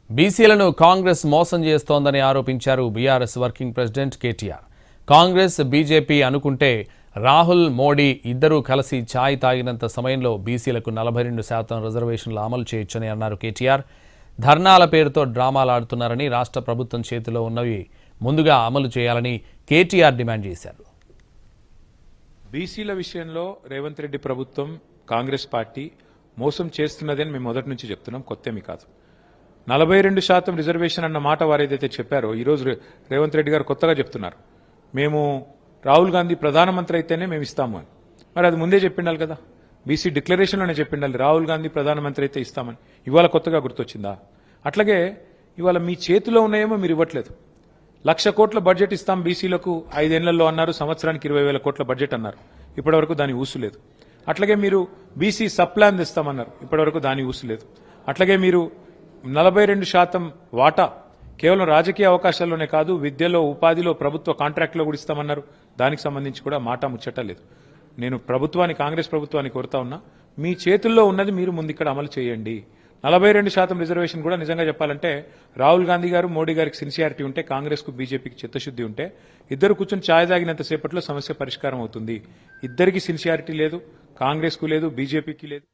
బీసీలను కాంగ్రెస్ మోసం చేస్తోందని ఆరోపించారు BRS working president KTR. Congress BJP అనుకుంటే రాహుల్ మోడీ ఇద్దరూ కలిసి ఛాయ్ తాగినంత సమయంలో బీసీలకు 42% రిజర్వేషన్లు అమలు చేయొచ్చని అన్నారు కేటీఆర్. ధర్నాల పేరుతో డ్రామాలాడుతున్నారని, రాష్ట్ర ప్రభుత్వం చేతిలో ఉన్నవి ముందుగా అమలు చేయాలని కేటీఆర్ డిమాండ్ చేశారు. బీసీల విషయంలో రేవంత్ రెడ్డి ప్రభుత్వం, కాంగ్రెస్ పార్టీ మోసం చేస్తున్నదని మేము మొదటి నుంచి చెప్తున్నాం, కొత్తేమీ కాదు. 42% రిజర్వేషన్ అన్న మాట వారేదైతే చెప్పారో ఈరోజు రేవంత్ రెడ్డి గారు కొత్తగా చెప్తున్నారు, మేము రాహుల్ గాంధీ ప్రధానమంత్రి అయితేనే మేము ఇస్తాము అని. మరి అది ముందే చెప్పిండాలి కదా, బీసీ డిక్లరేషన్లోనే చెప్పిండాలి రాహుల్ గాంధీ ప్రధానమంత్రి అయితే ఇస్తామని. ఇవాళ కొత్తగా గుర్తొచ్చిందా? అట్లాగే ఇవాళ మీ చేతిలో ఉన్నాయేమో మీరు ఇవ్వట్లేదు. 1,00,000 కోట్ల బడ్జెట్ ఇస్తాం బీసీలకు 5 ఏళ్లలో అన్నారు, సంవత్సరానికి 20,000 కోట్ల బడ్జెట్ అన్నారు, ఇప్పటివరకు దాని ఊసు లేదు. అట్లాగే మీరు బీసీ సబ్ ప్లాన్ తెస్తామన్నారు, ఇప్పటివరకు దాని ఊసు లేదు. అట్లాగే మీరు 42% వాటా కేవలం రాజకీయ అవకాశాల్లోనే కాదు, విద్యలో, ఉపాధిలో, ప్రభుత్వ కాంట్రాక్ట్లో కూడా ఇస్తామన్నారు, దానికి సంబంధించి కూడా మాట ముచ్చట లేదు. నేను ప్రభుత్వాన్ని, కాంగ్రెస్ ప్రభుత్వాన్ని కోరుతా ఉన్నా, మీ చేతుల్లో ఉన్నది మీరు ముందు ఇక్కడ అమలు చేయండి. 42% రిజర్వేషన్ కూడా నిజంగా చెప్పాలంటే రాహుల్ గాంధీ గారు, మోడీ గారికి సిన్సియారిటీ ఉంటే, కాంగ్రెస్కు బీజేపీకి చిత్తశుద్ధి ఉంటే ఇద్దరు కూర్చొని ఛాయ్ తాగినంతసేపట్లో సమస్య పరిష్కారం అవుతుంది. ఇద్దరికి సిన్సియారిటీ లేదు, కాంగ్రెస్కు లేదు, బీజేపీకి లేదు.